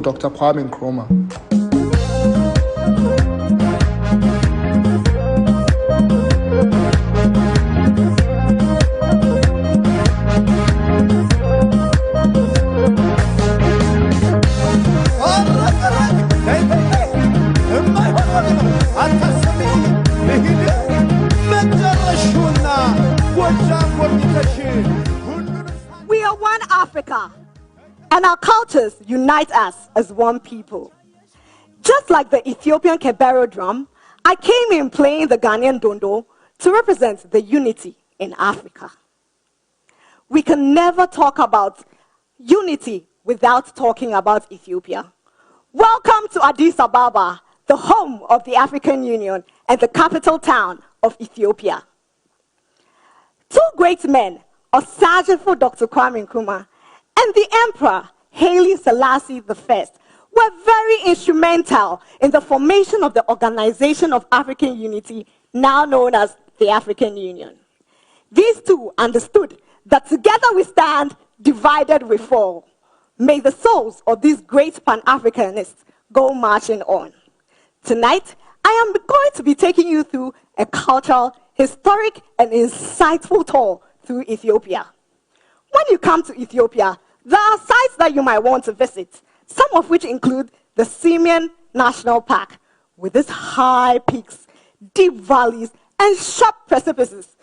Dr. Kwame Nkrumah. We are one Africa, and our cultures unite us as one people. Just like the Ethiopian Kebero drum, I came in playing the Ghanaian dondo to represent the unity in Africa. We can never talk about unity without talking about Ethiopia. Welcome to Addis Ababa, the home of the African Union and the capital town of Ethiopia. Two great men, Osajifo Dr. Kwame Nkrumah and the Emperor Haile Selassie I, were very instrumental in the formation of the Organization of African Unity, now known as the African Union. These two understood that together we stand, divided we fall. May the souls of these great Pan-Africanists go marching on. Tonight, I am going to be taking you through a cultural, historic, and insightful tour through Ethiopia. When you come to Ethiopia, there are sites that you might want to visit, some of which include the Simeon National Park, with its high peaks, deep valleys, and sharp precipices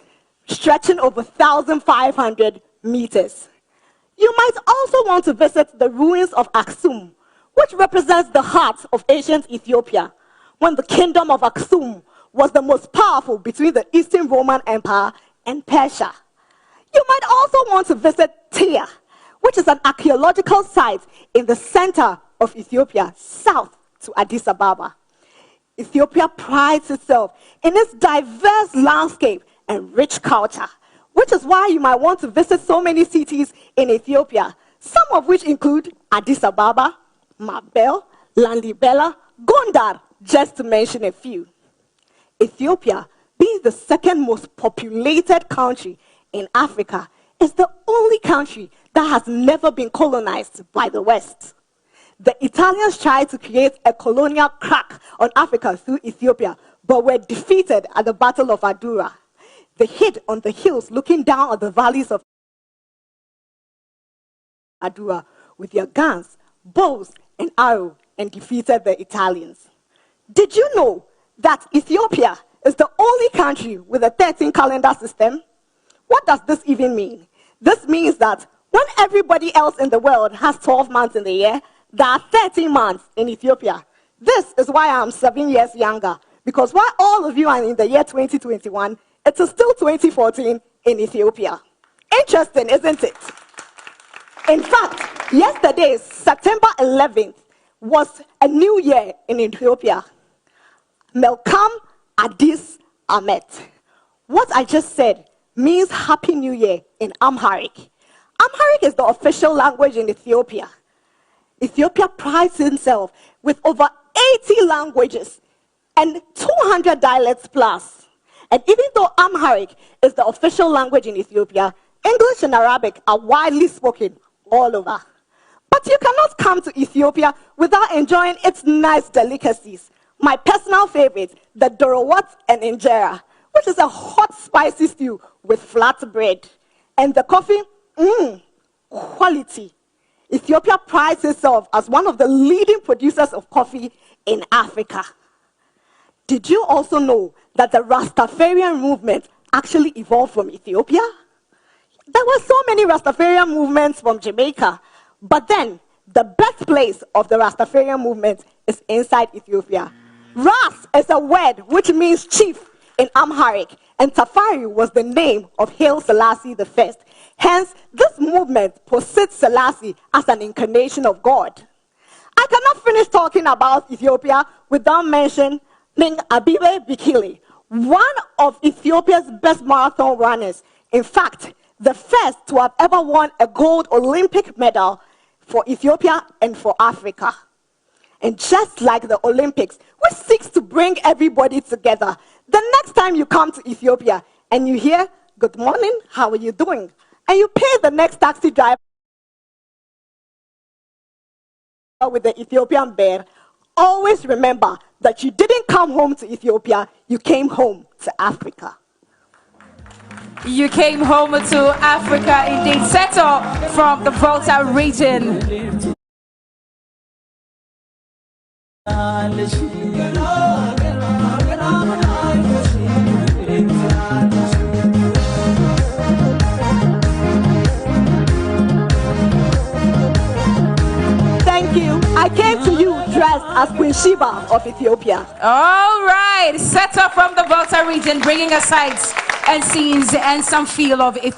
stretching over 1,500 meters. You might also want to visit the ruins of Aksum, which represents the heart of ancient Ethiopia, when the kingdom of Aksum was the most powerful between the Eastern Roman Empire and Persia. You might also want to visit Tyre, which is an archaeological site in the center of Ethiopia, south to Addis Ababa. Ethiopia prides itself in its diverse landscape and rich culture, which is why you might want to visit so many cities in Ethiopia, some of which include Addis Ababa, Mabel, Lalibela, Gondar, just to mention a few. Ethiopia, being the second most populated country in Africa, is the only country that has never been colonized by the West. The Italians tried to create a colonial crack on Africa through Ethiopia, but were defeated at the Battle of Adura. They hid on the hills looking down on the valleys of Adura with their guns, bows, and arrows, and defeated the Italians. Did you know that Ethiopia is the only country with a 13 calendar system? What does this even mean? This means that when everybody else in the world has 12 months in the year, there are 13 months in Ethiopia. This is why I'm 7 years younger, because while all of you are in the year 2021, it is still 2014 in Ethiopia. Interesting, isn't it? In fact, yesterday, September 11th, was a new year in Ethiopia. Melkam Addis Ahmet. What I just said means Happy New Year in Amharic. Amharic is the official language in Ethiopia. Ethiopia prides itself with over 80 languages and 200 dialects plus. And even though Amharic is the official language in Ethiopia, English and Arabic are widely spoken all over. But you cannot come to Ethiopia without enjoying its nice delicacies. My personal favorite, the dorowat and injera, which is a hot, spicy stew with flat bread. And the coffee, quality. Ethiopia prides itself as one of the leading producers of coffee in Africa. Did you also know that the Rastafarian movement actually evolved from Ethiopia? There were so many Rastafarian movements from Jamaica, but then the birthplace of the Rastafarian movement is inside Ethiopia. Ras is a word which means chief in Amharic, and Tafari was the name of Haile Selassie I. Hence, this movement posits Selassie as an incarnation of God. I cannot finish talking about Ethiopia without mentioning Abibe Bikili, one of Ethiopia's best marathon runners. In fact, the first to have ever won a gold Olympic medal for Ethiopia and for Africa. And just like the Olympics, which seeks to bring everybody together, the next time you come to Ethiopia and you hear, "Good morning, how are you doing?" and you pay the next taxi driver with the Ethiopian bear, always remember that you didn't come home to Ethiopia, you came home to Africa. You came home to Africa, indeed. Settle from the Volta region. Thank you. I came to you dressed as Queen Sheba of Ethiopia. All right. Settle from the Volta region, bringing us sights and scenes and some feel of Ethiopia.